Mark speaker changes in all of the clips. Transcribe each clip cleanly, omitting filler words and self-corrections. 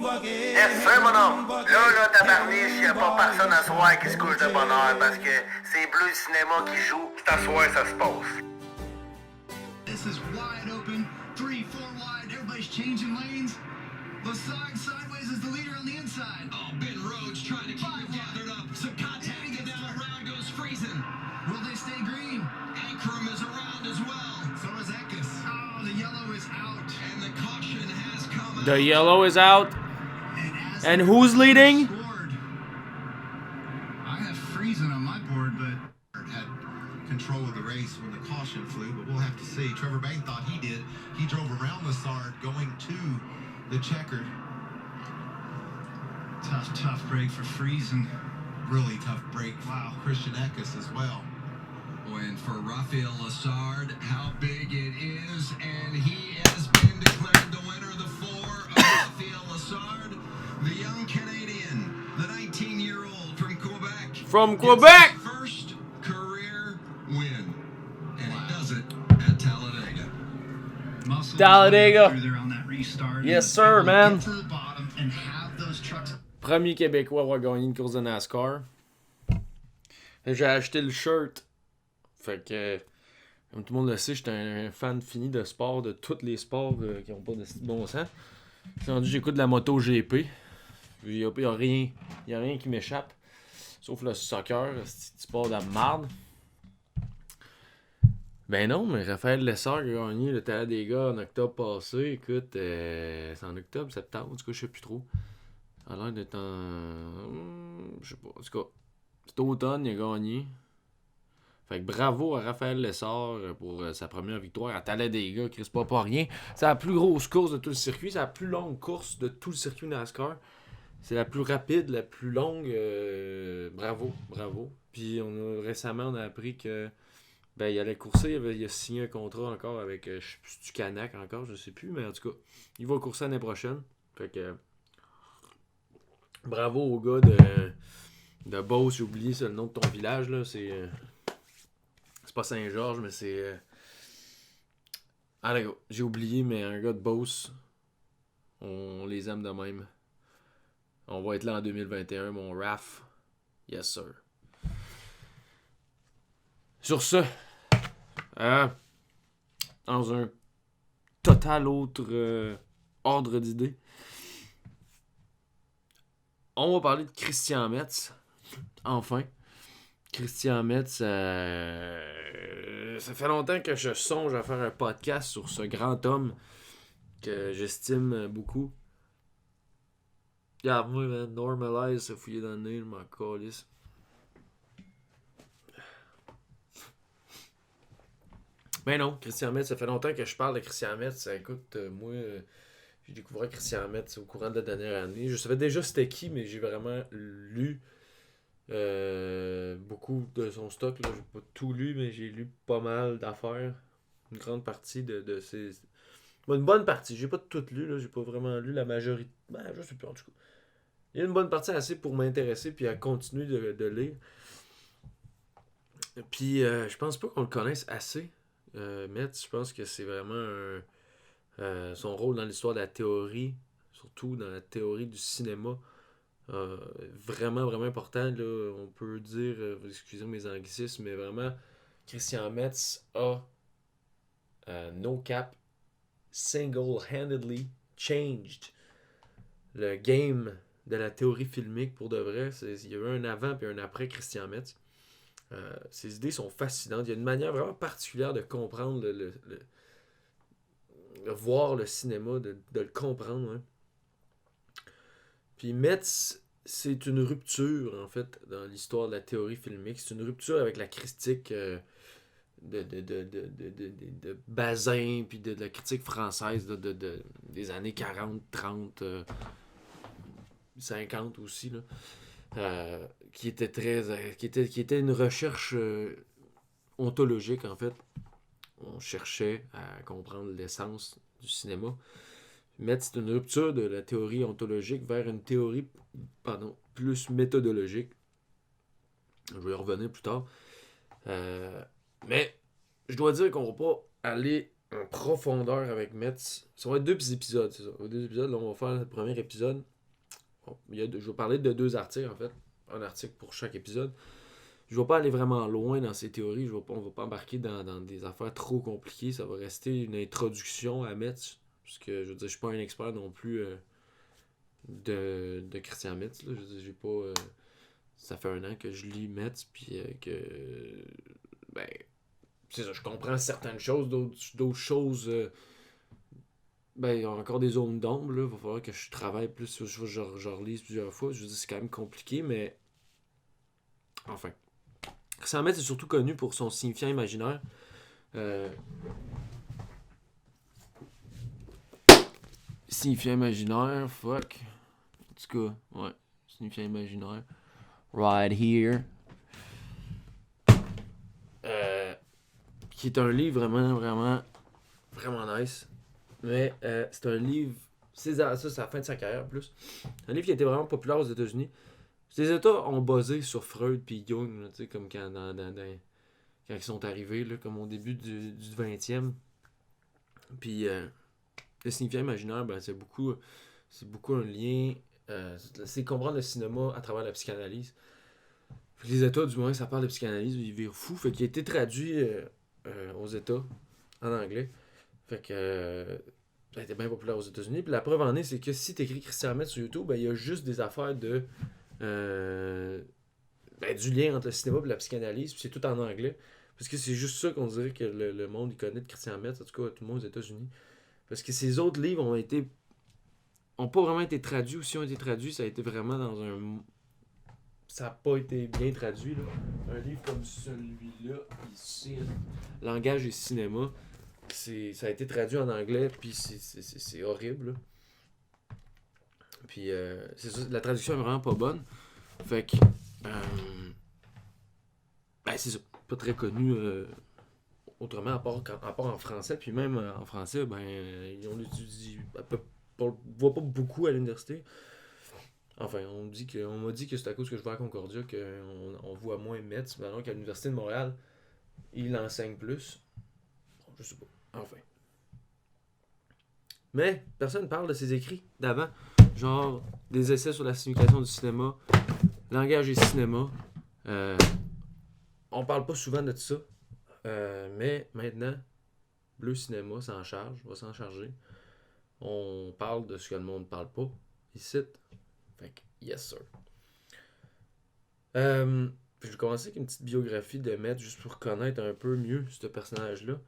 Speaker 1: Yes, sir, mon homme. Là, tabarniche, y a pas personne à soir qui se couche de bonne heure parce que c'est Bleu Cinéma qui joue. C'est à soir, ça se passe.
Speaker 2: This is wide open. 3, 4 wide. Everybody's changing lanes. Lasag sideways is the leader on the inside.
Speaker 3: Oh, Ben Rhodes trying to keep them gathered up. Some contact and down around goes Friesen.
Speaker 2: Will they stay green?
Speaker 3: Ankrum is around as well.
Speaker 2: So is Eckes. Oh, the yellow is out.
Speaker 3: And the caution has come
Speaker 4: The
Speaker 3: out.
Speaker 4: yellow is out. And
Speaker 2: as
Speaker 4: who's leading?
Speaker 2: scored, I have Friesen on my board, but
Speaker 5: had control of the race when the caution flew, but we'll have to see. Trevor Bayne thought he did. He drove around Lassard going to the checkered.
Speaker 2: tough break for Friesen.
Speaker 5: Really tough break. Wow. Christian Eckes as well.
Speaker 3: And for Rafael Lassard, how big it is, and he has been declared the winner of the 4 of Rafael Lassard, the young Canadian, the 19-year-old from Quebec.
Speaker 4: From
Speaker 3: gets
Speaker 4: Quebec!
Speaker 3: his first career win, and he does it at Talladega.
Speaker 2: Muscle
Speaker 4: Talladega.
Speaker 2: through there on that restart.
Speaker 4: Yes,
Speaker 2: And
Speaker 4: sir,
Speaker 2: able to
Speaker 4: man.
Speaker 2: Get to the bottom and have those trucks.
Speaker 4: Premier Québécois à avoir gagné une course de NASCAR. J'ai acheté le shirt. Fait que, comme tout le monde le sait, j'étais un fan fini de sport, de tous les sports qui n'ont pas de bon sens. J'écoute de la moto GP. Il n'y a rien qui m'échappe. Sauf le soccer, c'est du sport de la marde. Ben non, mais Raphaël Lessard a gagné le Talladega en octobre passé. Écoute, c'est en octobre, septembre, en tout cas, je sais plus trop. Ça a l'air d'être en... je sais pas, en tout cas, cet automne, il a gagné. Fait que bravo à Raphaël Lessard pour sa première victoire à Talladega, qui risque pas rien. C'est la plus grosse course de tout le circuit, c'est la plus longue course de tout le circuit NASCAR. C'est la plus rapide, la plus longue. Bravo. Puis récemment, on a appris que il allait courser, il a signé un contrat encore avec je sais plus du Canac encore, je sais plus, mais en tout cas, il va courser l'année prochaine. Fait que bravo au gars de Beauce, j'ai oublié c'est le nom de ton village là, c'est pas Saint-Georges, mais c'est j'ai oublié, mais un gars de Beauce, on les aime de même. On va être là en 2021, mon Raph. Yes, sir. Sur ce, dans un total autre ordre d'idée, on va parler de Christian Metz. Enfin. Christian Metz, ça fait longtemps que je songe à faire un podcast sur ce grand homme que j'estime beaucoup. Regarde-moi, man, Normalize, se fouiller dans le nez, je m'en calisse. Ben non, Christian Metz, ça fait longtemps que je parle de Christian Metz. Écoute, moi, j'ai découvert Christian Metz au courant de la dernière année. Je savais déjà c'était qui, mais j'ai vraiment lu beaucoup de son stock. Là. J'ai pas tout lu, mais j'ai lu pas mal d'affaires. Une grande partie de ses... Une bonne partie. J'ai pas tout lu, là. J'ai pas vraiment lu la majorité. Ben, je sais pas, en tout cas. Il y a une bonne partie assez pour m'intéresser puis à continuer de lire. Puis, je pense pas qu'on le connaisse assez. Metz, je pense que c'est vraiment son rôle dans l'histoire de la théorie, surtout dans la théorie du cinéma, vraiment, vraiment important. Là, on peut dire, excusez mes anglicismes, mais vraiment, Christian Metz a no cap single-handedly changed le game de la théorie filmique pour de vrai. Il y a eu un avant et un après Christian Metz. Ses idées sont fascinantes. Il y a une manière vraiment particulière de comprendre de voir le cinéma, de le comprendre. Hein. Puis Metz, c'est une rupture, en fait, dans l'histoire de la théorie filmique. C'est une rupture avec la critique de Bazin, puis de la critique française des années 40, 30, 50 aussi, là. Qui était qui était une recherche ontologique, en fait. On cherchait à comprendre l'essence du cinéma. Metz, c'est une rupture de la théorie ontologique vers une théorie plus méthodologique. Je vais y revenir plus tard. Mais je dois dire qu'on va pas aller en profondeur avec Metz. Ça va être 2 épisodes, c'est ça. 2 épisodes, là, on va faire le premier épisode. Je vais parler de 2 articles, en fait. Un article pour chaque épisode. Je ne vais pas aller vraiment loin dans ces théories. On ne va pas embarquer dans des affaires trop compliquées. Ça va rester une introduction à Metz. Parce que, je veux dire, je suis pas un expert non plus de Christian Metz. Là. Je veux dire, j'ai pas... ça fait 1 an que je lis Metz, puis que... ben, c'est ça, je comprends certaines choses, d'autres choses... ben, il y a encore des zones d'ombre, là. Il va falloir que je travaille plus, je relise plusieurs fois. Je veux dire, c'est quand même compliqué, mais... Enfin. Christian Metz est surtout connu pour son signifiant imaginaire. Signifiant imaginaire, fuck. En tout cas, ouais. Signifiant imaginaire. Right here. Qui est un livre vraiment nice. Mais c'est un livre... c'est la fin de sa carrière, en plus. Un livre qui a été vraiment populaire aux États-Unis. Les États ont basé sur Freud et Jung, là, comme quand ils sont arrivés, là, comme au début du 20e. Puis le signifiant imaginaire, ben, c'est beaucoup un lien. C'est comprendre le cinéma à travers la psychanalyse. Les États, du moins, ça parle de psychanalyse, ils virent fous. Fait qu'il a été traduit aux États en anglais. Fait que ça a été bien populaire aux États-Unis. Puis la preuve en est, c'est que si tu écris Christian Metz sur YouTube, ben, il y a juste des affaires de du lien entre le cinéma et la psychanalyse, puis c'est tout en anglais. Parce que c'est juste ça qu'on dirait que le monde il connaît de Christian Metz, en tout cas tout le monde aux États-Unis. Parce que ces autres livres ont pas vraiment été traduits, ou si ont été traduits, ça a été vraiment dans un... Ça n'a pas été bien traduit, là. Un livre comme celui-là, ici, Langage et cinéma, ça a été traduit en anglais, puis c'est horrible, là. Puis c'est ça, la traduction est vraiment pas bonne. Fait que ben c'est ça, pas très connu autrement à part en français. Puis même en français, ben on l'étudie on voit pas beaucoup à l'université. Enfin, on m'a dit que c'est à cause que je vais à Concordia qu'on voit moins Metz, mais alors qu'à l'université de Montréal, il enseigne plus. Bon, je sais pas. Enfin. Mais personne ne parle de ses écrits d'avant. Genre des essais sur la signification du cinéma, langage et cinéma. On parle pas souvent de ça. Mais maintenant, Bleu Cinéma va s'en charger. On parle de ce que le monde ne parle pas ici. Fait que, yes sir. Je vais commencer avec une petite biographie de Metz juste pour connaître un peu mieux ce personnage-là.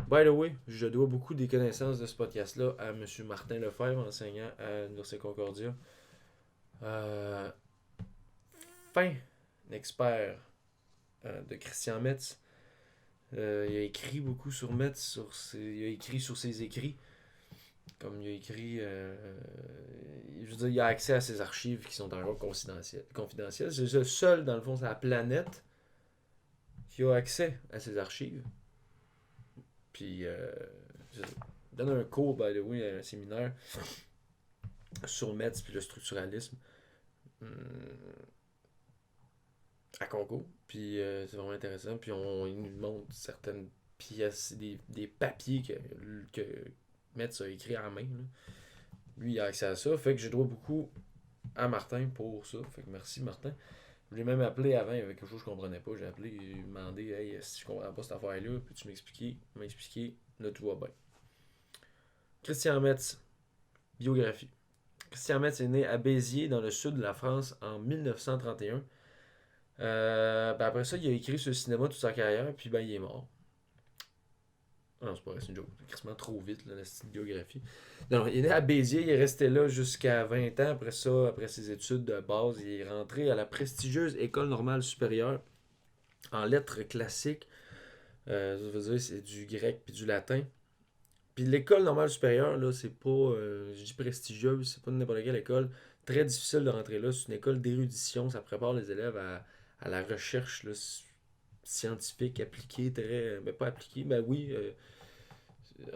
Speaker 4: By the way, je dois beaucoup des connaissances de ce podcast-là à M. Martin Lefebvre, enseignant à l'Université Concordia. Fin expert de Christian Metz. Il a écrit beaucoup sur Metz, il a écrit sur ses écrits. Comme il a écrit... je veux dire, il a accès à ses archives qui sont encore confidentielles. C'est le seul, dans le fond, c'est la planète qui a accès à ses archives. Puis, je donne un cours, by the way, un séminaire sur Metz puis le structuralisme à Congo. Puis, c'est vraiment intéressant. Puis, il nous montre certaines pièces, des papiers que Metz a écrit en main. Là. Lui, il a accès à ça. Fait que je dois beaucoup à Martin pour ça. Fait que merci, Martin. Je l'ai même appelé avant, il y avait quelque chose que je comprenais pas. J'ai appelé, il m'a demandé, hey, si je comprends pas cette affaire-là, peux-tu m'expliquer? Il m'a expliqué, là tout va bien. Christian Metz, biographie. Christian Metz est né à Béziers, dans le sud de la France, en 1931. Après ça, il a écrit sur le cinéma toute sa carrière, puis il est mort. Non, c'est pas vrai, c'est une joke. C'est quasiment trop vite, là, la petite biographie. Non, il est né à Béziers, il est resté là jusqu'à 20 ans. Après ça, après ses études de base, il est rentré à la prestigieuse École normale supérieure en lettres classiques. Ça veut dire c'est du grec puis du latin. Puis l'école normale supérieure, là, c'est pas, je dis prestigieuse, c'est pas n'importe quelle école. Très difficile de rentrer là. C'est une école d'érudition. Ça prépare les élèves à la recherche là, scientifique appliquée, pas appliquée, mais oui.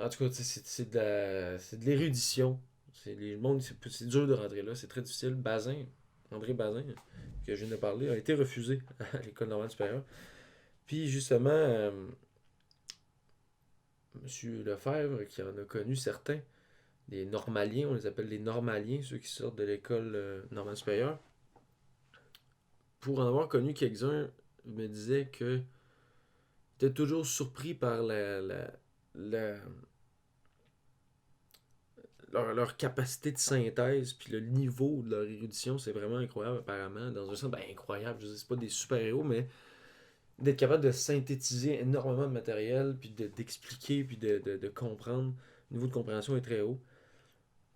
Speaker 4: En tout cas, c'est de l'érudition. C'est dur de rentrer là, c'est très difficile. André Bazin, que je viens de parler, a été refusé à l'école normale supérieure. Puis justement, M. Lefebvre, qui en a connu certains, des normaliens, on les appelle les normaliens, ceux qui sortent de l'école normale supérieure. Pour en avoir connu quelques-uns, me disaient que était toujours surpris par leur capacité de synthèse, puis le niveau de leur érudition, c'est vraiment incroyable apparemment. Dans un sens, ben incroyable, je sais, c'est pas des super-héros, mais d'être capable de synthétiser énormément de matériel, puis d'expliquer, puis de comprendre. Le niveau de compréhension est très haut.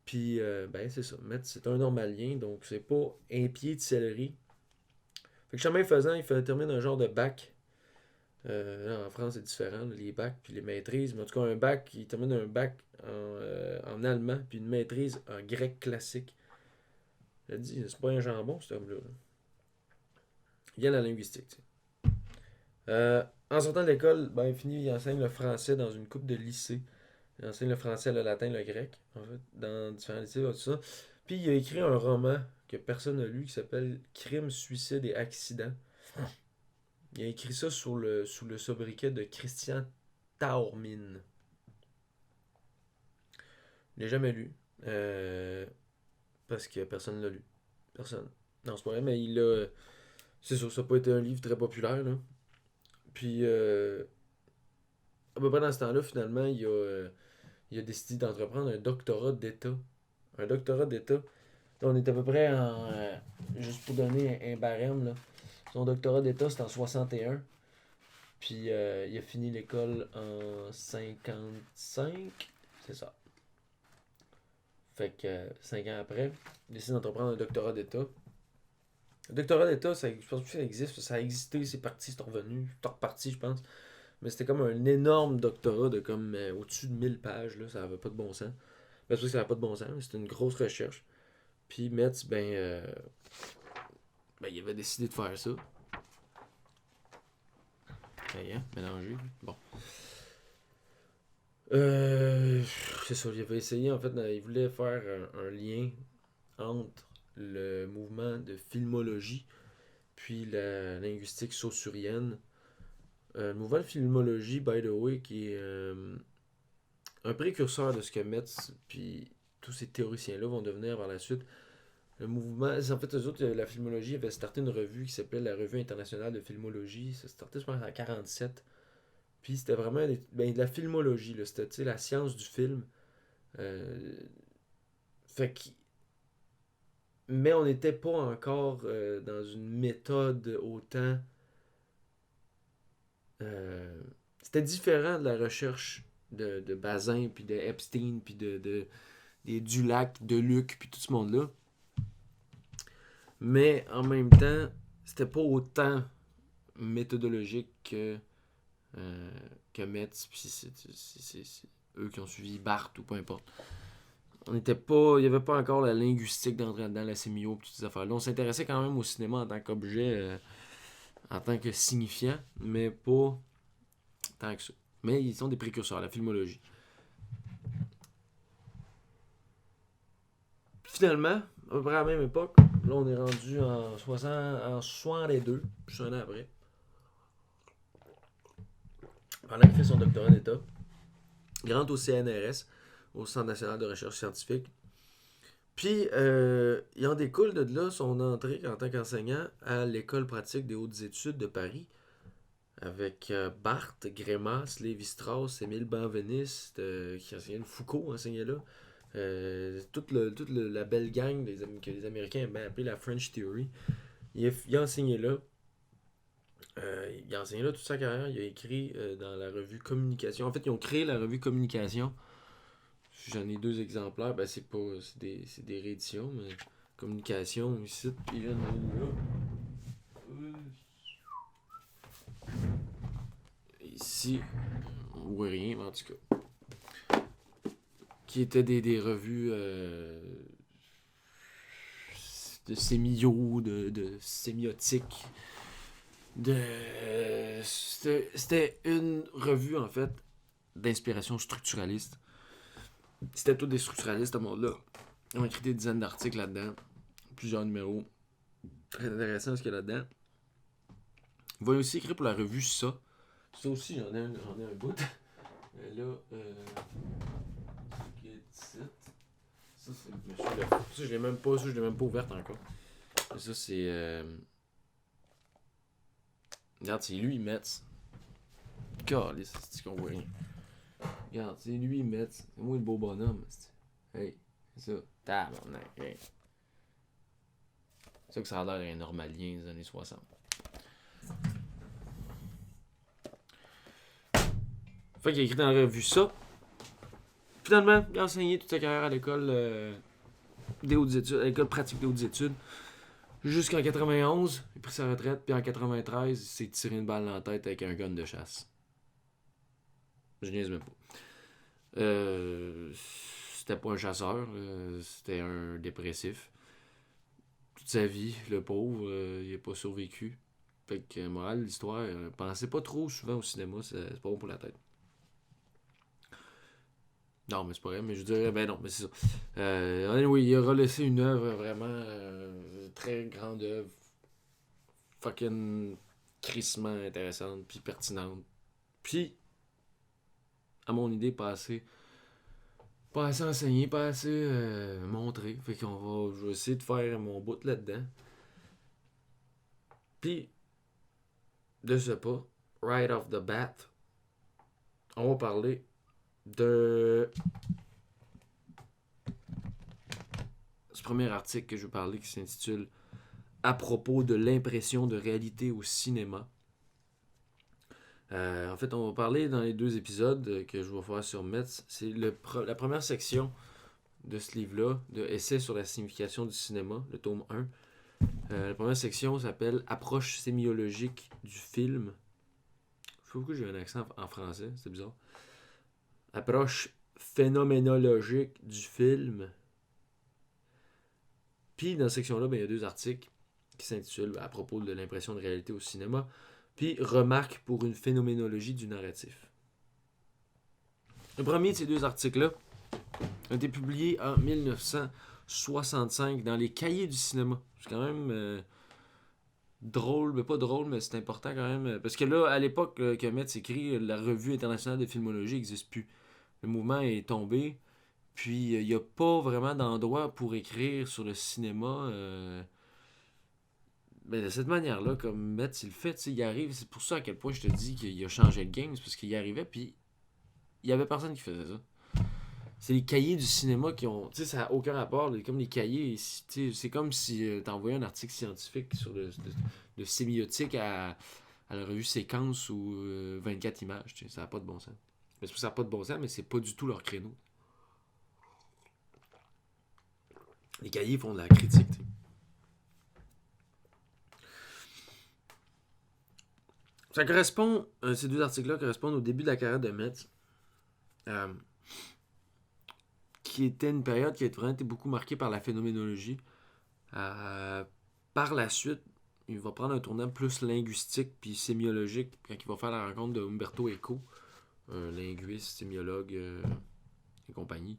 Speaker 4: Puis, ben c'est ça. Metz, c'est un normalien, donc c'est pas un pied de céleri. Fait que chemin faisant, il termine un genre de bac. Là, en France, c'est différent, là, les bacs puis les maîtrises. Mais en tout cas, un bac, il termine un bac en allemand, puis une maîtrise en grec classique. Je dis, c'est pas un jambon, cet homme-là. Il vient de la linguistique, tu sais. En sortant de l'école, ben, il enseigne le français dans une coupe de lycée. Il enseigne le français, le latin, le grec, en fait, dans différents lycées, tout ça. Puis il a écrit un roman que personne n'a lu qui s'appelle Crime, suicide et accident. Il a écrit ça sous le sobriquet de Christian Taormine. Je l'ai jamais lu. Parce que personne ne l'a lu. Personne. Non, c'est pas vrai, mais il a. C'est sûr, ça n'a pas été un livre très populaire, là. Puis, à peu près dans ce temps-là, finalement, il a décidé d'entreprendre un doctorat d'État. Un doctorat d'État. Là, on est à peu près en. Juste pour donner un barème, là. Son doctorat d'État, c'est en 61. Puis, il a fini l'école en 55. C'est ça. Fait que 5 ans après, il décide d'entreprendre un doctorat d'État. Le doctorat d'État, je pense que ça existe. Ça a existé, c'est parti, c'est revenu. C'est reparti, je pense. Mais c'était comme un énorme doctorat de comme au-dessus de 1000 pages. Là, ça n'avait pas de bon sens. Ben, c'est sûr que ça n'avait pas de bon sens. C'était une grosse recherche. Puis Metz, ben, il avait décidé de faire ça. Hein, mélangé. Bon. C'est ça, il avait essayé, en fait, il voulait faire un lien entre le mouvement de filmologie puis la linguistique saussurienne. Le mouvement de filmologie, by the way, qui est un précurseur de ce que Metz puis tous ces théoriciens-là vont devenir par la suite. Le mouvement, en fait, eux autres, la filmologie avait starté une revue qui s'appelait la Revue internationale de filmologie. Ça startait, je pense, en 1947. Puis c'était vraiment de la filmologie, là. C'était la science du film. Fait que. Mais on n'était pas encore dans une méthode autant. C'était différent de la recherche de Bazin, puis de Epstein, puis des Dulac, de Luc, puis tout ce monde-là. Mais en même temps, c'était pas autant méthodologique que Metz, puis c'est eux qui ont suivi Barthes ou peu importe. Il n'y avait pas encore la linguistique d'entrer dedans, la sémio, toutes ces affaires-là. On s'intéressait quand même au cinéma en tant qu'objet, en tant que signifiant, mais pas tant que ça. Mais ils sont des précurseurs, la filmologie. Finalement, à peu près à la même époque, là on est rendu en 62, juste un an après. Pendant qu'il fait son doctorat d'État, il rentre au CNRS, au Centre national de recherche scientifique. Puis, il en découle de là son entrée en tant qu'enseignant à l'École pratique des hautes études de Paris, avec Barthes, Grémas, Lévi-Strauss, Émile Benveniste, qui enseignait Foucault, enseignait là. Toute la belle gang que les Américains aiment bien appeler la French Theory. Il a enseigné là. Il a enseigné là toute sa carrière. Il a écrit dans la revue Communication. En fait, ils ont créé la revue Communication. J'en ai 2 exemplaires. Ben, c'est des rééditions, mais Communication ici. Puis là, ici, on voit rien, mais en tout cas. Qui étaient des revues de sémio, de sémiotique. C'était une revue, en fait, d'inspiration structuraliste. C'était tous des structuralistes à ce monde-là. Ils ont écrit des dizaines d'articles là-dedans. Plusieurs numéros. Très intéressant ce qu'il y a là-dedans. Il va aussi écrire pour la revue Ça. Ça aussi, j'en ai un bout. Là, c'est qui est 17. Ça, c'est Monsieur Lefort. Ça, je l'ai même pas ouverte encore. Et ça, c'est. Regarde, c'est lui, Metz. Calisse, c'est qu'on voit rien. Regarde, c'est lui, Metz. C'est moi le beau bonhomme. Hey, c'est ça. Tabarnak, hey. C'est ça que ça a l'air d'un normalien des années 60. Fait qu'il a écrit dans la revue ça. Finalement, il a enseigné toute sa carrière à l'école des hautes études, à l'école pratique des hautes études. Jusqu'en 91, il a pris sa retraite, puis en 93, il s'est tiré une balle dans la tête avec un gun de chasse. Je niaise même pas. C'était pas un chasseur, c'était un dépressif. Toute sa vie, le pauvre, il n'a pas survécu. Fait que, morale de l'histoire, pensez pas trop souvent au cinéma, c'est pas bon pour la tête. Non, mais c'est pas vrai, mais je dirais, ben non, mais c'est ça. Oui, il aura laissé une œuvre vraiment très grande œuvre. Fucking crissement intéressante, puis pertinente. Puis, à mon idée, pas assez enseigné, pas assez montré. Fait je vais essayer de faire mon bout là-dedans. Puis, de ce pas, right off the bat, on va parler de ce premier article que je vais parler qui s'intitule « À propos de l'impression de réalité au cinéma ». En fait, on va parler dans les 2 épisodes que je vais faire sur Metz. C'est la première section de ce livre-là, de Essai sur la signification du cinéma, le tome 1. La première section s'appelle « Approche sémiologique du film ». Je sais pas pourquoi j'ai un accent en français, c'est bizarre. Approche phénoménologique du film. Puis dans cette section-là, il y a 2 articles qui s'intitulent « À propos de l'impression de réalité au cinéma ». Puis remarque pour une phénoménologie du narratif. Le premier de ces 2 articles-là a été publié en 1965 dans les Cahiers du cinéma. C'est quand même drôle, mais pas drôle, mais c'est important quand même. Parce que là, à l'époque que Metz écrit, la Revue internationale de filmologie n'existe plus. Le mouvement est tombé. Puis il n'y a pas vraiment d'endroit pour écrire sur le cinéma. Mais de cette manière-là, comme Metz, il le fait, il arrive. C'est pour ça à quel point je te dis qu'il a changé le game. C'est parce qu'il y arrivait, puis il y avait personne qui faisait ça. C'est les cahiers du cinéma qui ont... Tu sais, ça n'a aucun rapport. Comme les cahiers, c'est comme si t'envoyais un article scientifique sur de sémiotique à la revue Séquence ou 24 images. Ça n'a pas de bon sens. Mais c'est pour ça n'a pas de bon sens, mais c'est pas du tout leur créneau. Les cahiers font de la critique, t'sais. Ça correspond, ces 2 articles-là correspondent au début de la carrière de Metz, qui était une période qui a vraiment été beaucoup marquée par la phénoménologie. Par la suite, il va prendre un tournant plus linguistique puis sémiologique quand il va faire la rencontre de Umberto Eco, un linguiste, sémiologue et compagnie.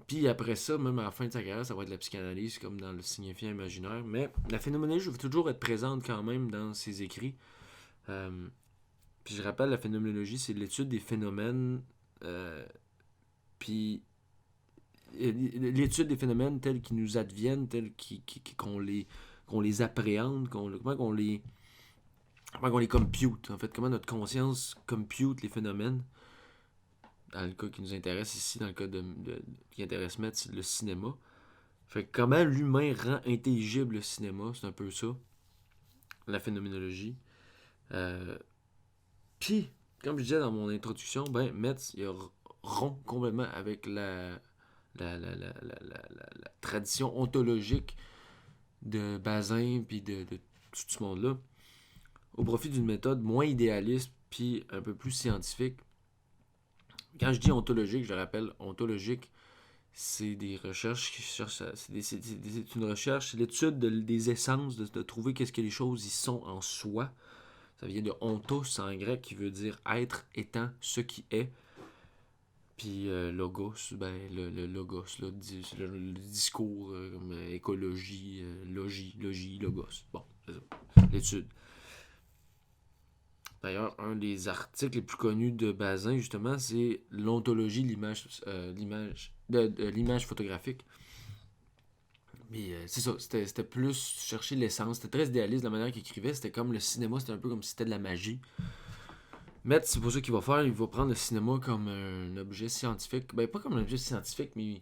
Speaker 4: Puis après ça, même à la fin de sa carrière, ça va être la psychanalyse comme dans le signifiant imaginaire. Mais la phénoménologie va toujours être présente quand même dans ses écrits. Puis je rappelle, la phénoménologie, c'est l'étude des phénomènes, puis l'étude des phénomènes tels qu'ils nous adviennent, tels qu'on les appréhende, comment qu'on les compute, en fait, comment notre conscience compute les phénomènes. Dans le cas qui nous intéresse ici, dans le cas qui intéresse Metz, le cinéma. Fait que comment l'humain rend intelligible le cinéma, c'est un peu ça, la phénoménologie. Puis, comme je disais dans mon introduction, Metz, il rompt complètement avec la tradition ontologique de Bazin puis de tout ce monde-là, au profit d'une méthode moins idéaliste puis un peu plus scientifique. Quand je dis ontologique, je rappelle, ontologique, c'est des recherches qui cherchent c'est une recherche, c'est l'étude des essences, de trouver qu'est-ce que les choses y sont en soi. Ça vient de ontos en grec, qui veut dire être, étant, ce qui est. Puis logos, le logos, là, le discours, comme écologie, logie, logos. Bon, c'est ça, l'étude. D'ailleurs, un des articles les plus connus de Bazin, justement, c'est l'ontologie de l'image photographique. Mais c'est ça, c'était plus chercher l'essence. C'était très idéaliste la manière qu'il écrivait. C'était comme le cinéma, c'était un peu comme si c'était de la magie. Matt, c'est pour ça qu'il va faire. Il va prendre le cinéma comme un objet scientifique. Ben, pas comme un objet scientifique, mais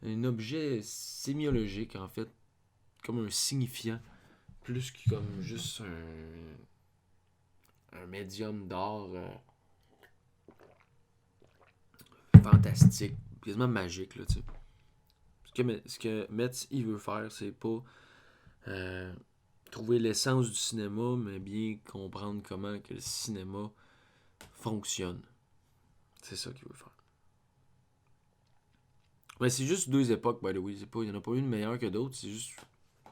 Speaker 4: un objet sémiologique, en fait. Comme un signifiant. Plus que comme juste un médium d'art fantastique. Quasiment magique, là, tu sais. Ce que Metz, il veut faire, c'est pas trouver l'essence du cinéma, mais bien comprendre comment que le cinéma fonctionne. C'est ça qu'il veut faire. Mais c'est juste deux époques, by the way. Il n'y en a pas une meilleure que d'autres. C'est juste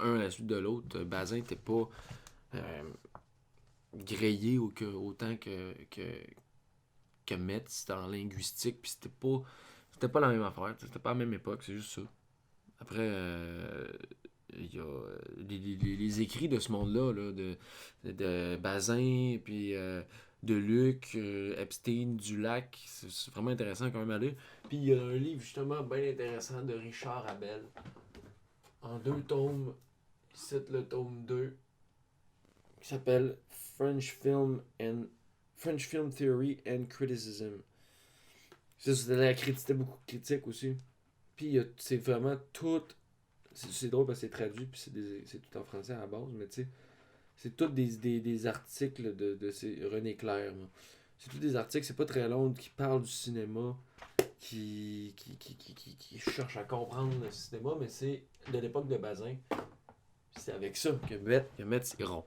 Speaker 4: un à la suite de l'autre. Bazin n'était pas grillé autant que Metz en linguistique. Puis c'était pas la même affaire. C'était pas la même époque. C'est juste ça. Après, il y a les écrits de ce monde-là, là, de Bazin, puis de Luc, Epstein, Dulac. C'est vraiment intéressant quand même à lire. Puis il y a un livre justement bien intéressant de Richard Abel. En 2 tomes. Il cite le tome 2. Qui s'appelle French Film Theory and Criticism. Ça, c'était beaucoup de critiques aussi. Puis c'est vraiment tout. C'est drôle parce que c'est traduit, puis c'est tout en français à la base, mais tu sais, c'est tous des articles de René Clair. Moi. C'est tous des articles, c'est pas très long, qui parlent du cinéma, qui cherchent à comprendre le cinéma, mais c'est de l'époque de Bazin. Puis c'est avec ça que Metz est rond.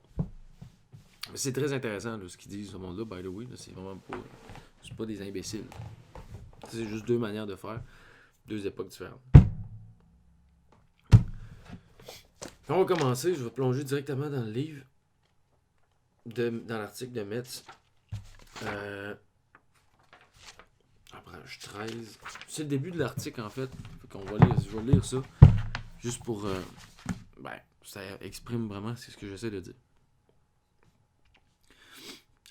Speaker 4: Mais c'est très intéressant là, ce qu'ils disent, ce monde-là, by the way. Là, c'est vraiment pas. C'est pas des imbéciles. C'est juste 2 manières de faire. 2 époques différentes. On va commencer, je vais plonger directement dans le livre, dans l'article de Metz. Page 13. C'est le début de l'article en fait. Je vais lire ça. Juste pour. Ça exprime vraiment ce que j'essaie de dire.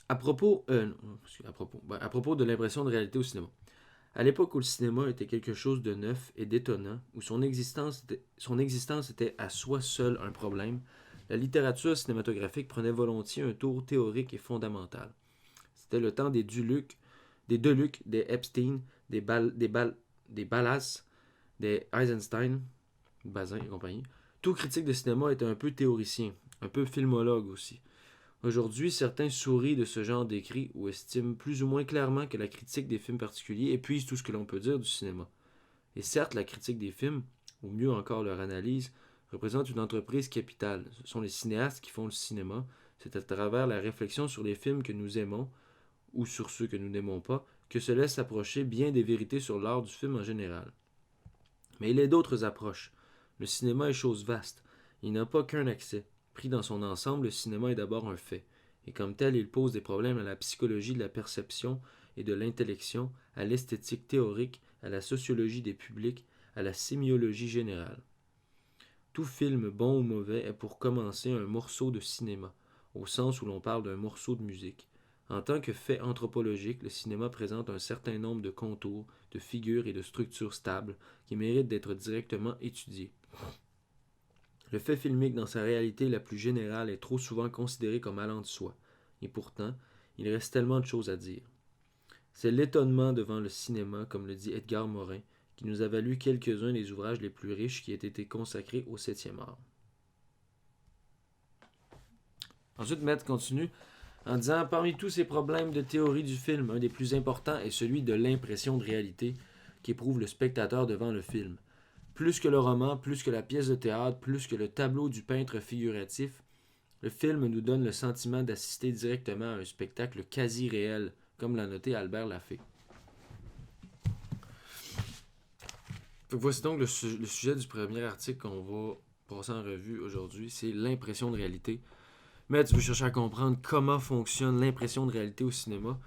Speaker 4: À propos de l'impression de réalité au cinéma. À l'époque où le cinéma était quelque chose de neuf et d'étonnant, où son existence était à soi seule un problème, la littérature cinématographique prenait volontiers un tour théorique et fondamental. C'était le temps des Deluc, des Epstein, des Ballas, des Eisenstein, Bazin et compagnie. Tout critique de cinéma était un peu théoricien, un peu filmologue aussi. Aujourd'hui, certains sourient de ce genre d'écrit ou estiment plus ou moins clairement que la critique des films particuliers épuise tout ce que l'on peut dire du cinéma. Et certes, la critique des films, ou mieux encore leur analyse, représente une entreprise capitale. Ce sont les cinéastes qui font le cinéma. C'est à travers la réflexion sur les films que nous aimons, ou sur ceux que nous n'aimons pas, que se laisse approcher bien des vérités sur l'art du film en général. Mais il y a d'autres approches. Le cinéma est chose vaste. Il n'a pas qu'un accès. Pris dans son ensemble, le cinéma est d'abord un fait, et comme tel, il pose des problèmes à la psychologie de la perception et de l'intellection, à l'esthétique théorique, à la sociologie des publics, à la sémiologie générale. Tout film, bon ou mauvais, est pour commencer un morceau de cinéma, au sens où l'on parle d'un morceau de musique. En tant que fait anthropologique, le cinéma présente un certain nombre de contours, de figures et de structures stables qui méritent d'être directement étudiés. Le fait filmique dans sa réalité la plus générale est trop souvent considéré comme allant de soi, et pourtant, il reste tellement de choses à dire. C'est l'étonnement devant le cinéma, comme le dit Edgar Morin, qui nous a valu quelques-uns des ouvrages les plus riches qui aient été consacrés au 7e art. Ensuite, Metz continue en disant « Parmi tous ces problèmes de théorie du film, un des plus importants est celui de l'impression de réalité qu'éprouve le spectateur devant le film. Plus que le roman, plus que la pièce de théâtre, plus que le tableau du peintre figuratif, le film nous donne le sentiment d'assister directement à un spectacle quasi réel, comme l'a noté Albert Lafay. » Voici donc le sujet du premier article qu'on va passer en revue aujourd'hui, c'est l'impression de réalité. Mais tu veux chercher à comprendre comment fonctionne l'impression de réalité au cinéma,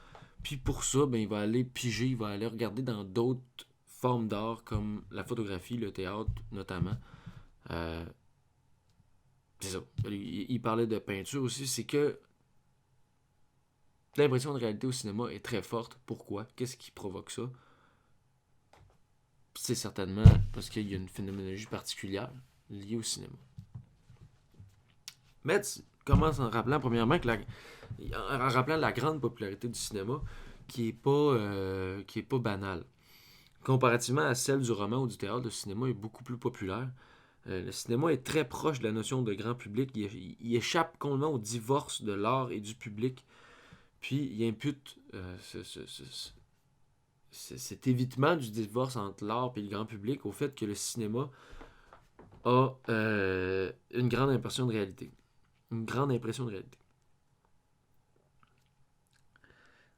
Speaker 4: puis pour ça, il va aller piger, il va aller regarder dans d'autres formes d'art comme la photographie, le théâtre notamment. C'est ça. Il parlait de peinture aussi. C'est que L'impression de réalité au cinéma est très forte. Pourquoi? Qu'est-ce qui provoque ça? C'est certainement parce qu'il y a une phénoménologie particulière liée au cinéma. Metz commence en rappelant premièrement en rappelant la grande popularité du cinéma qui est pas banale. Comparativement à celle du roman ou du théâtre, le cinéma est beaucoup plus populaire. Le cinéma est très proche de la notion de grand public. Il échappe complètement au divorce de l'art et du public. Puis il impute cet évitement du divorce entre l'art et le grand public au fait que le cinéma a une grande impression de réalité. Une grande impression de réalité.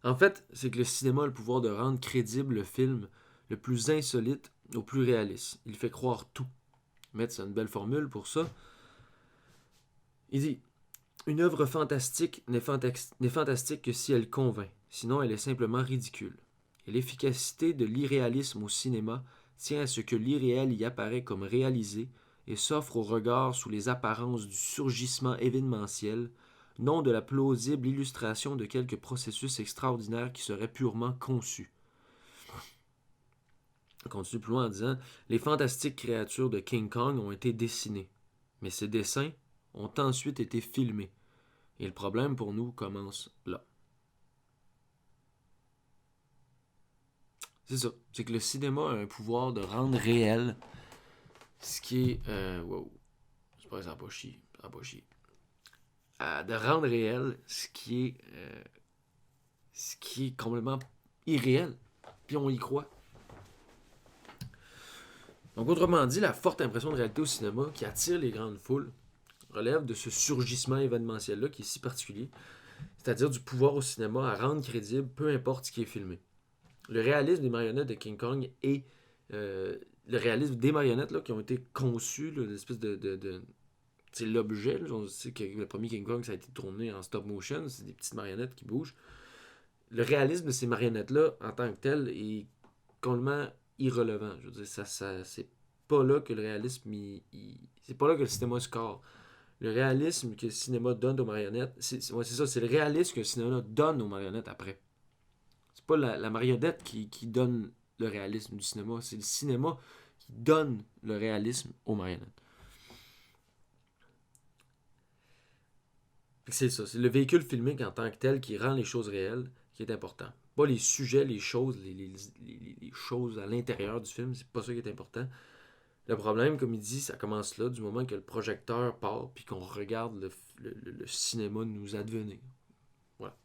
Speaker 4: En fait, c'est que le cinéma a le pouvoir de rendre crédible le film le plus insolite au plus réaliste. Il fait croire tout. Metz a une belle formule pour ça. Il dit « Une œuvre fantastique n'est fantastique que si elle convainc, sinon elle est simplement ridicule. Et l'efficacité de l'irréalisme au cinéma tient à ce que l'irréel y apparaît comme réalisé et s'offre au regard sous les apparences du surgissement événementiel, non de la plausible illustration de quelques processus extraordinaires qui seraient purement conçus. » On continue plus loin en disant « Les fantastiques créatures de King Kong ont été dessinées, mais ces dessins ont ensuite été filmés. Et le problème pour nous commence là. » C'est ça. C'est que le cinéma a un pouvoir de rendre réel ce qui est... wow. C'est pas ça, pas chier. Ça pas chier. De rendre réel ce qui est complètement irréel. Puis on y croit. Donc, autrement dit, la forte impression de réalité au cinéma qui attire les grandes foules relève de ce surgissement événementiel-là qui est si particulier, c'est-à-dire du pouvoir au cinéma à rendre crédible peu importe ce qui est filmé. Le réalisme des marionnettes de King Kong et le réalisme des marionnettes là, qui ont été conçues, là, l'espèce de c'est l'objet. Là, on sait que le premier King Kong, ça a été tourné en stop motion, c'est des petites marionnettes qui bougent. Le réalisme de ces marionnettes-là, en tant que tel, est complètement irrelevant. Je veux dire, c'est pas là que le réalisme, c'est pas là que le cinéma score. Le réalisme que le cinéma donne aux marionnettes, c'est ça, c'est le réalisme que le cinéma donne aux marionnettes après. C'est pas la marionnette qui donne le réalisme du cinéma, c'est le cinéma qui donne le réalisme aux marionnettes. C'est ça, c'est le véhicule filmique en tant que tel qui rend les choses réelles qui est important. Pas les sujets, les choses, les choses à l'intérieur du film, c'est pas ça qui est important. Le problème, comme il dit, ça commence là, du moment que le projecteur part puis qu'on regarde le cinéma nous advenir. Voilà.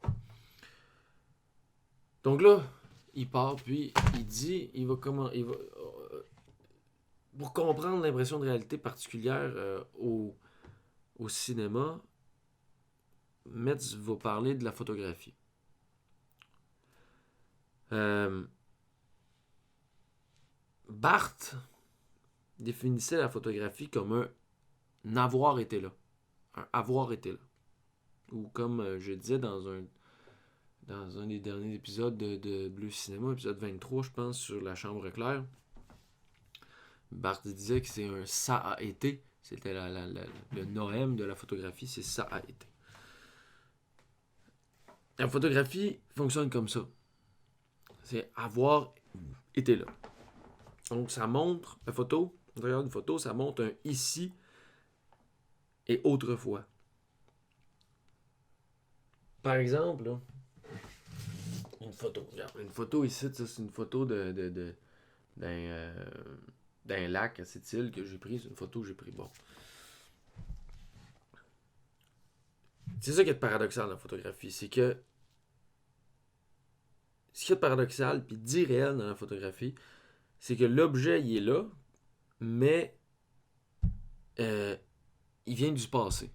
Speaker 4: Donc là, il part, puis il dit, pour comprendre l'impression de réalité particulière au cinéma, Metz va parler de la photographie. Barthes définissait la photographie comme un avoir été là. Un avoir été là. Ou comme je disais dans un des derniers épisodes de Bleu Cinéma, épisode 23, je pense, sur la chambre claire, Barthes disait que c'est un ça a été. C'était le noème de la photographie, c'est ça a été. La photographie fonctionne comme ça. C'est avoir été là. Donc ça montre, la photo, on regarde une photo, ça montre un ici et autrefois. Par exemple, là, une photo. Regarde, une photo ici, ça, c'est une photo d'un lac à cette île que j'ai pris. C'est une photo que j'ai pris. Bon. C'est ça qui est paradoxal dans la photographie. C'est que ce qui est paradoxal puis d'irréel dans la photographie, c'est que l'objet, il est là, mais il vient du passé.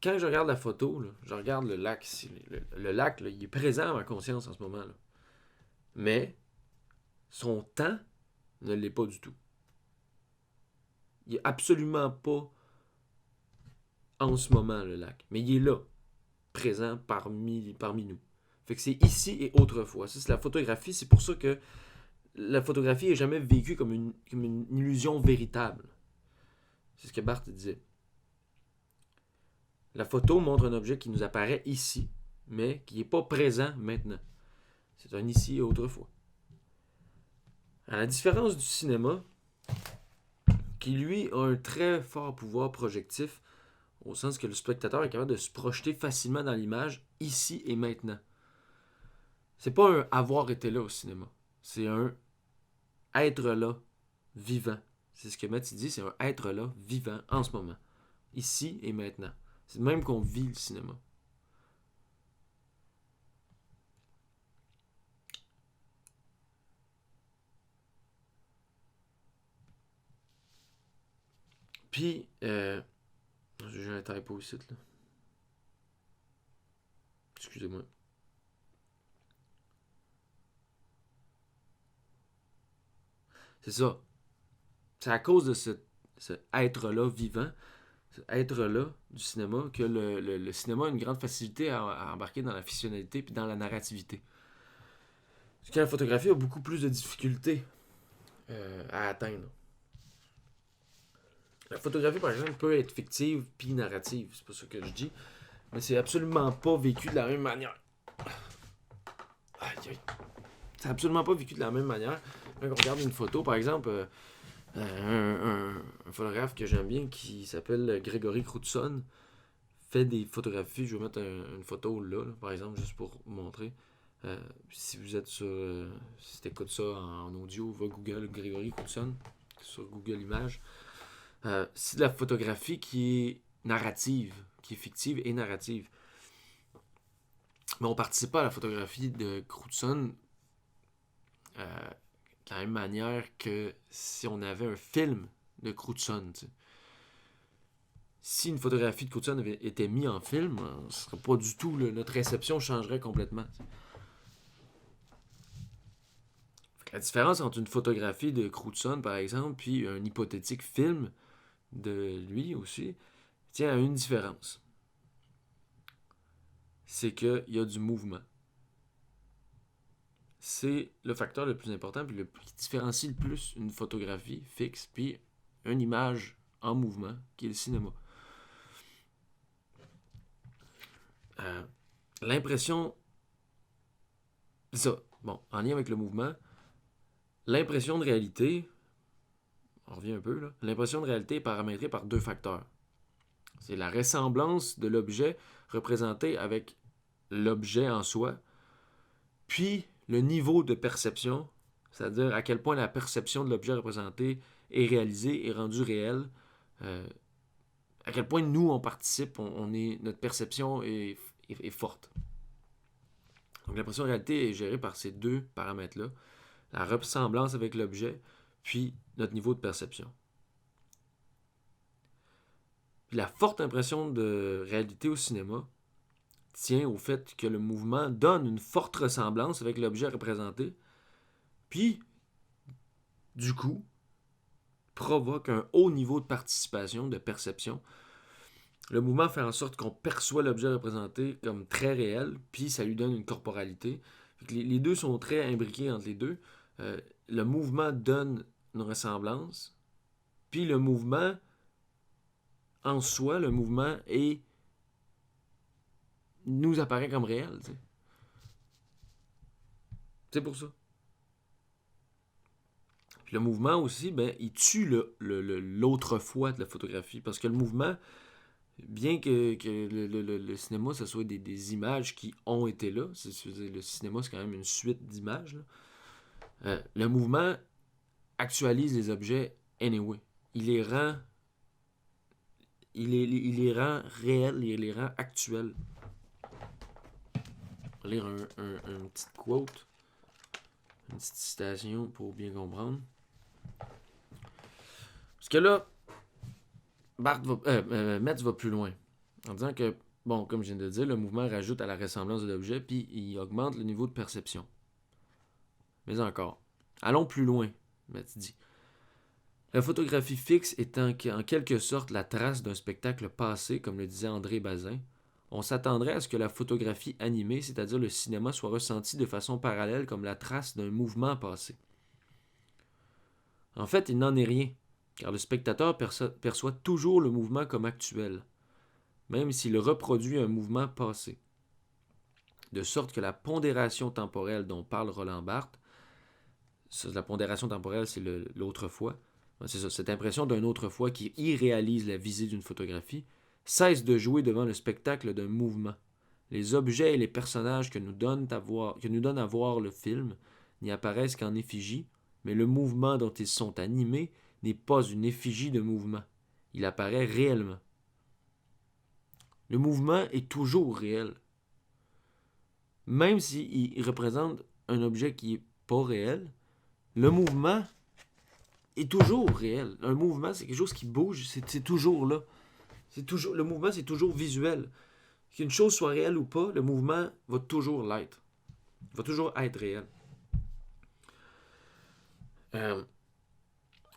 Speaker 4: Quand je regarde la photo, là, je regarde le lac ici. Le lac, là, il est présent à ma conscience en ce moment. Là. Mais son temps ne l'est pas du tout. Il n'est absolument pas en ce moment, le lac. Mais il est là, présent parmi nous. Fait que c'est ici et autrefois. Ça, c'est la photographie. C'est pour ça que la photographie n'est jamais vécue comme une illusion véritable. C'est ce que Barthes disait. La photo montre un objet qui nous apparaît ici, mais qui n'est pas présent maintenant. C'est un ici et autrefois. À la différence du cinéma, qui lui a un très fort pouvoir projectif, au sens que le spectateur est capable de se projeter facilement dans l'image, ici et maintenant. C'est pas un avoir été là au cinéma, c'est un être là, vivant. C'est ce que Mathieu dit, c'est un être là, vivant, en ce moment. Ici et maintenant. C'est de même qu'on vit le cinéma. Puis, j'ai un typo ici, là. Excusez-moi. C'est ça. C'est à cause de ce être-là vivant, cet être-là du cinéma, que le cinéma a une grande facilité à embarquer dans la fictionnalité puis dans la narrativité. Parce que la photographie a beaucoup plus de difficultés à atteindre. La photographie, par exemple, peut être fictive puis narrative. C'est pas ça que je dis. Mais c'est absolument pas vécu de la même manière. Aïe, aïe. C'est absolument pas vécu de la même manière. Quand on regarde une photo, par exemple, un photographe que j'aime bien qui s'appelle Grégory Crutzen fait des photographies. Je vais mettre une photo là, par exemple, juste pour vous montrer. Si vous êtes sur. Si tu écoutes ça en audio, va Google Grégory Crutzen sur Google Images. C'est de la photographie qui est narrative, qui est fictive et narrative. Mais on ne participe pas à la photographie de Crutzen de la même manière que si on avait un film de Crutzen. Si une photographie de Crutzen avait été mise en film, ce serait pas du tout, notre réception changerait complètement. La différence entre une photographie de Crutzen, par exemple, puis un hypothétique film de lui aussi, tient à une différence. C'est qu'il y a du mouvement. C'est le facteur le plus important, puis qui différencie le plus une photographie fixe, puis une image en mouvement, qui est le cinéma. L'impression... C'est ça. Bon, en lien avec le mouvement, l'impression de réalité... On revient un peu, là. L'impression de réalité est paramétrée par deux facteurs. C'est la ressemblance de l'objet représenté avec l'objet en soi, puis le niveau de perception, c'est-à-dire à quel point la perception de l'objet représenté est réalisée et rendue réelle, à quel point nous, on participe, notre perception est forte. Donc l'impression de réalité est gérée par ces deux paramètres-là, la ressemblance avec l'objet, puis notre niveau de perception. Puis la forte impression de réalité au cinéma tient au fait que le mouvement donne une forte ressemblance avec l'objet représenté, puis, du coup, provoque un haut niveau de participation, de perception. Le mouvement fait en sorte qu'on perçoit l'objet représenté comme très réel, puis ça lui donne une corporalité. Les deux sont très imbriqués entre les deux. Le mouvement donne une ressemblance, puis le mouvement en soi, le mouvement nous apparaît comme réel. T'sais. C'est pour ça. Puis le mouvement aussi, il tue l'autrefois de la photographie, parce que le mouvement, bien que le cinéma, ce soit des images qui ont été là, le cinéma, c'est quand même une suite d'images, le mouvement actualise les objets anyway. Il les rend réels, il les rend actuels. On va lire une petite quote, une petite citation pour bien comprendre. Parce que là, Metz va plus loin, en disant que, bon, comme je viens de le dire, le mouvement rajoute à la ressemblance de l'objet, puis il augmente le niveau de perception. Mais encore, allons plus loin, Metz dit. La photographie fixe est en quelque sorte la trace d'un spectacle passé, comme le disait André Bazin. On s'attendrait à ce que la photographie animée, c'est-à-dire le cinéma, soit ressentie de façon parallèle comme la trace d'un mouvement passé. En fait, il n'en est rien, car le spectateur perçoit toujours le mouvement comme actuel, même s'il reproduit un mouvement passé. de sorte que la pondération temporelle dont parle Roland Barthes, ça, la pondération temporelle, c'est l'autrefois, c'est ça, cette impression d'un autrefois qui irréalise la visée d'une photographie, cesse de jouer devant le spectacle d'un mouvement. Les objets et les personnages que nous donne à voir le film n'y apparaissent qu'en effigie, mais le mouvement dont ils sont animés n'est pas une effigie de mouvement. Il apparaît réellement. Le mouvement est toujours réel. Même s'il représente un objet qui n'est pas réel, le mouvement est toujours réel. Un mouvement, c'est quelque chose qui bouge, c'est toujours là. Le mouvement, c'est toujours visuel. Qu'une chose soit réelle ou pas, le mouvement va toujours l'être. Va toujours être réel.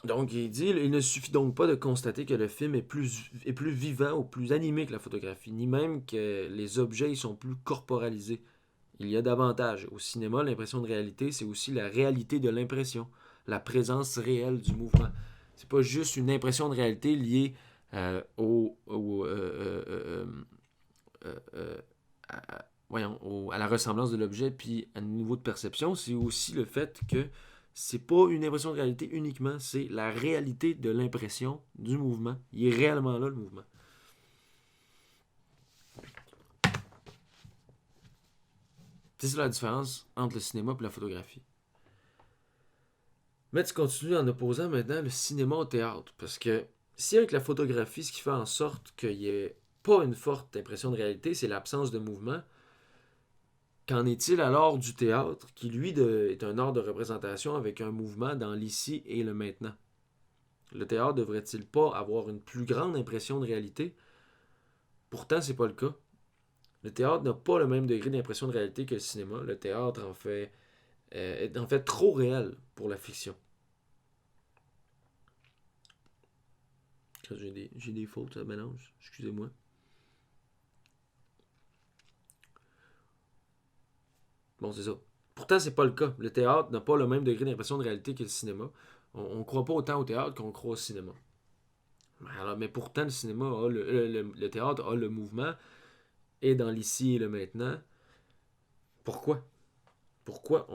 Speaker 4: Donc, il dit, il ne suffit donc pas de constater que le film est plus vivant ou plus animé que la photographie, ni même que les objets y sont plus corporalisés. Il y a davantage. Au cinéma, l'impression de réalité, c'est aussi la réalité de l'impression, la présence réelle du mouvement. C'est pas juste une impression de réalité liée à la ressemblance de l'objet puis à un niveau de perception. C'est aussi le fait que c'est pas une impression de réalité uniquement, c'est la réalité de l'impression du mouvement. Il est réellement là, le mouvement. C'est ça la différence entre le cinéma et la photographie. Mais tu continues en opposant maintenant le cinéma au théâtre. Parce que si avec la photographie, ce qui fait en sorte qu'il n'y ait pas une forte impression de réalité, c'est l'absence de mouvement, qu'en est-il alors du théâtre, qui lui est un art de représentation avec un mouvement dans l'ici et le maintenant? Le théâtre devrait-il pas avoir une plus grande impression de réalité? Pourtant, c'est pas le cas. Le théâtre n'a pas le même degré d'impression de réalité que le cinéma. Le théâtre est en fait trop réel pour la fiction. J'ai des fautes, ça mélange. Excusez-moi. Bon, c'est ça. Pourtant, c'est pas le cas. Le théâtre n'a pas le même degré d'impression de réalité que le cinéma. On ne croit pas autant au théâtre qu'on croit au cinéma. Alors, mais pourtant, le cinéma le théâtre a le mouvement et dans l'ici et le maintenant. Pourquoi? Pourquoi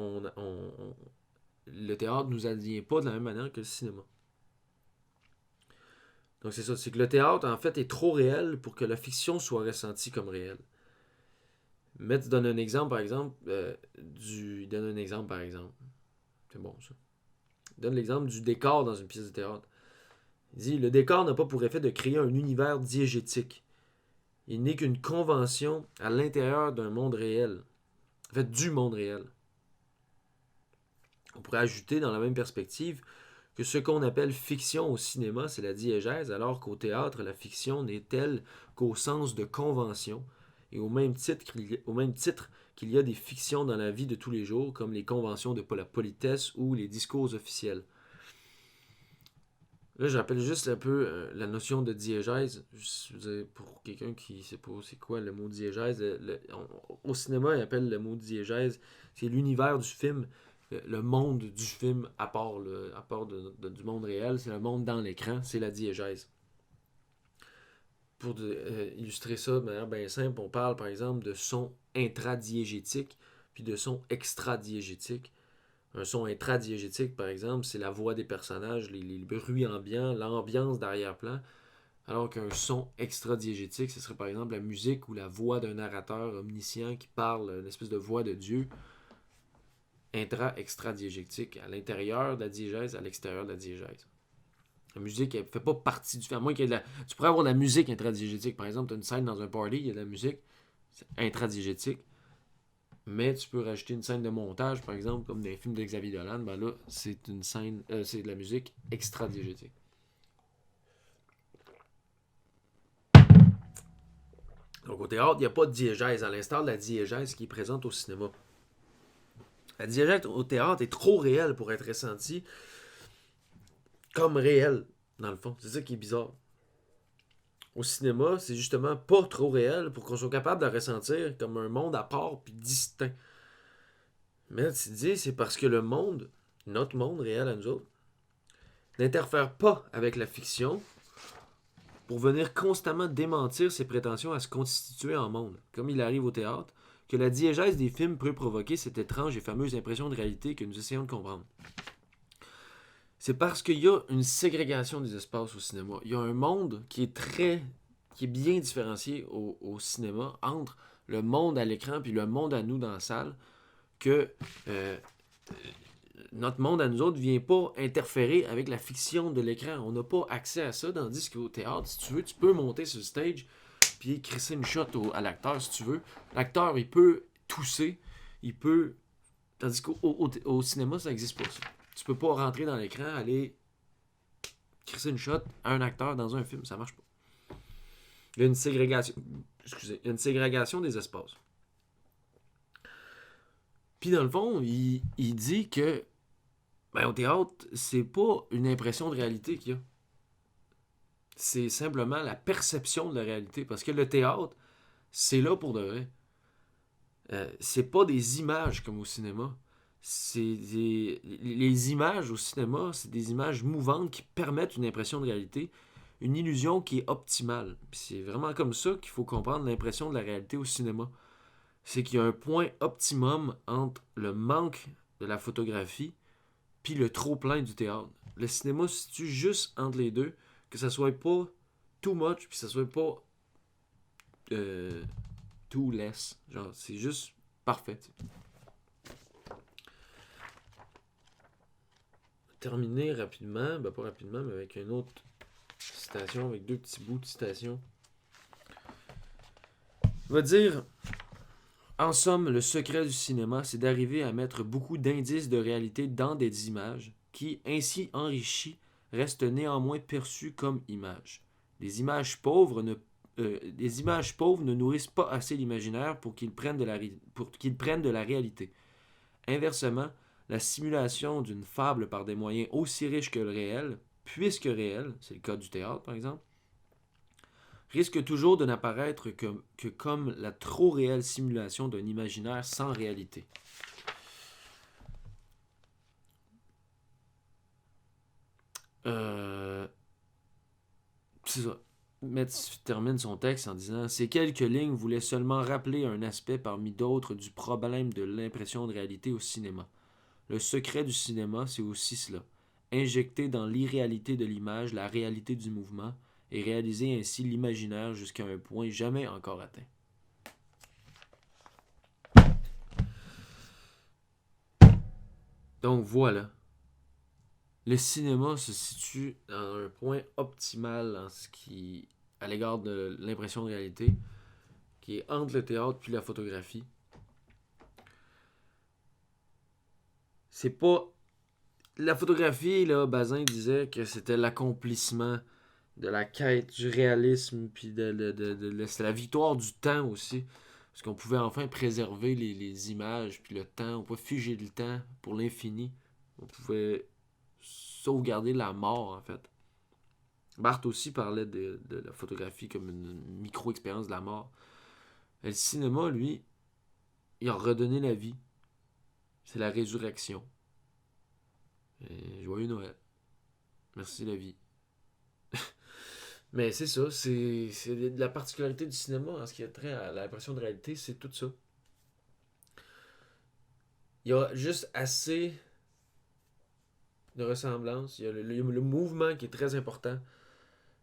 Speaker 4: le théâtre ne nous advient pas de la même manière que le cinéma? Donc c'est ça, c'est que le théâtre en fait est trop réel pour que la fiction soit ressentie comme réelle. Mais tu donnes un exemple par exemple, il donne un exemple par exemple. C'est bon ça. Il donne l'exemple du décor dans une pièce de théâtre. Il dit, le décor n'a pas pour effet de créer un univers diégétique. Il n'est qu'une convention à l'intérieur d'un monde réel. En fait, du monde réel. On pourrait ajouter dans la même perspective que ce qu'on appelle fiction au cinéma, c'est la diégèse, alors qu'au théâtre, la fiction n'est telle qu'au sens de convention, et au même titre qu'il y a des fictions dans la vie de tous les jours, comme les conventions de la politesse ou les discours officiels. Là, je rappelle juste un peu la notion de diégèse. Je veux dire, pour quelqu'un qui ne sait pas c'est quoi le mot diégèse, au cinéma, il appelle le mot diégèse, c'est l'univers du film, le monde du film à part du monde réel, c'est le monde dans l'écran, c'est la diégèse. Pour illustrer ça de manière bien simple, on parle par exemple de son intradiégétique puis de son extradiégétique. Un son intradiégétique, par exemple, c'est la voix des personnages, les bruits ambiants, l'ambiance d'arrière-plan. Alors qu'un son extradiégétique, ce serait par exemple la musique ou la voix d'un narrateur omniscient qui parle, une espèce de voix de Dieu. Extradiégétique, à l'intérieur de la diégèse, à l'extérieur de la diégèse. La musique, elle ne fait pas partie du film. À moins qu'il y ait tu pourrais avoir de la musique intradiégétique. Par exemple, tu as une scène dans un party, il y a de la musique, c'est intradiégétique. Mais tu peux rajouter une scène de montage, par exemple, comme dans les films de Xavier Dolan, ben là, c'est une scène, c'est de la musique extradiégétique. Donc au théâtre, il n'y a pas de diégèse, à l'instar de la diégèse qui est présente au cinéma. La diégèse au théâtre est trop réelle pour être ressentie comme réelle, dans le fond. C'est ça qui est bizarre. Au cinéma, c'est justement pas trop réel pour qu'on soit capable de la ressentir comme un monde à part puis distinct. Mais tu dis, c'est parce que le monde, notre monde réel à nous autres, n'interfère pas avec la fiction pour venir constamment démentir ses prétentions à se constituer en monde. Comme il arrive au théâtre, que la diégèse des films peut provoquer cette étrange et fameuse impression de réalité que nous essayons de comprendre. C'est parce qu'il y a une ségrégation des espaces au cinéma. Il y a un monde qui est bien différencié au cinéma entre le monde à l'écran puis le monde à nous dans la salle, que notre monde à nous autres ne vient pas interférer avec la fiction de l'écran. On n'a pas accès à ça, tandis qu'au théâtre, si tu veux, tu peux monter sur le stage puis crisser une shot à l'acteur si tu veux. L'acteur, il peut tousser, il peut... Tandis qu'au cinéma, ça n'existe pas, ça. Tu peux pas rentrer dans l'écran, aller crisser une shot à un acteur dans un film, ça marche pas. Il y a une ségrégation... Excusez, il y a une ségrégation des espaces. Puis dans le fond, il dit que au théâtre, c'est pas une impression de réalité qu'il y a. C'est simplement la perception de la réalité. Parce que le théâtre, c'est là pour de vrai. C'est pas des images comme au cinéma. Les images au cinéma, c'est des images mouvantes qui permettent une impression de réalité, une illusion qui est optimale. Puis c'est vraiment comme ça qu'il faut comprendre l'impression de la réalité au cinéma. C'est qu'il y a un point optimum entre le manque de la photographie puis le trop-plein du théâtre. Le cinéma se situe juste entre les deux, que ça soit pas too much, puis ça soit pas too less. Genre, c'est juste parfait. Terminer rapidement, pas rapidement, mais avec une autre citation, avec deux petits bouts de citation. Il va dire... En somme, le secret du cinéma, c'est d'arriver à mettre beaucoup d'indices de réalité dans des images qui, ainsi enrichies, restent néanmoins perçues comme images. Les images pauvres ne nourrissent pas assez l'imaginaire pour qu'ils prennent de la réalité. Inversement, la simulation d'une fable par des moyens aussi riches que le réel, puisque réel, c'est le cas du théâtre par exemple, risque toujours de n'apparaître que comme la trop réelle simulation d'un imaginaire sans réalité. C'est ça. Metz termine son texte en disant « Ces quelques lignes voulaient seulement rappeler un aspect parmi d'autres du problème de l'impression de réalité au cinéma. Le secret du cinéma, c'est aussi cela. Injecter dans l'irréalité de l'image la réalité du mouvement, et réaliser ainsi l'imaginaire jusqu'à un point jamais encore atteint. » Donc voilà. Le cinéma se situe à un point optimal à l'égard de l'impression de réalité, qui est entre le théâtre puis la photographie. C'est pas... La photographie, là, Bazin disait que c'était l'accomplissement de la quête du réalisme, puis c'est la victoire du temps aussi, parce qu'on pouvait enfin préserver les images, puis le temps, on pouvait figer le temps pour l'infini, on pouvait sauvegarder la mort en fait. Barthes aussi parlait de la photographie comme une micro-expérience de la mort. Et le cinéma, lui, il a redonné la vie. C'est la résurrection. Et joyeux Noël. Merci la vie. Mais c'est ça, c'est la particularité du cinéma en ce qui a trait à l'impression de réalité, c'est tout ça. Il y a juste assez de ressemblance. Il y a le mouvement qui est très important.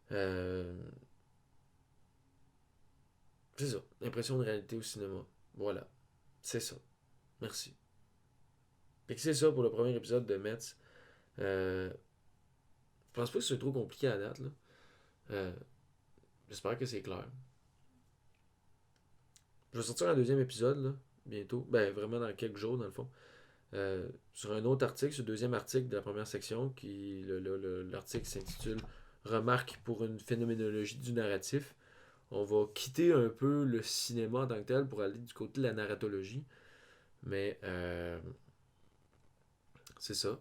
Speaker 4: C'est ça, l'impression de réalité au cinéma. Voilà, c'est ça. Merci. Fait que c'est ça pour le premier épisode de Metz. Je pense pas que c'est trop compliqué à date, là. J'espère que c'est clair. Je vais sortir un deuxième épisode là, bientôt. Vraiment dans quelques jours dans le fond. Sur un autre article, sur le deuxième article de la première section, qui l'article s'intitule Remarques pour une phénoménologie du narratif. On va quitter un peu le cinéma en tant que tel pour aller du côté de la narratologie. Mais c'est ça.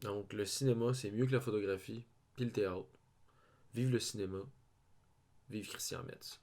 Speaker 4: Donc le cinéma, c'est mieux que la photographie, puis le théâtre. Vive le cinéma. Vive Christian Metz.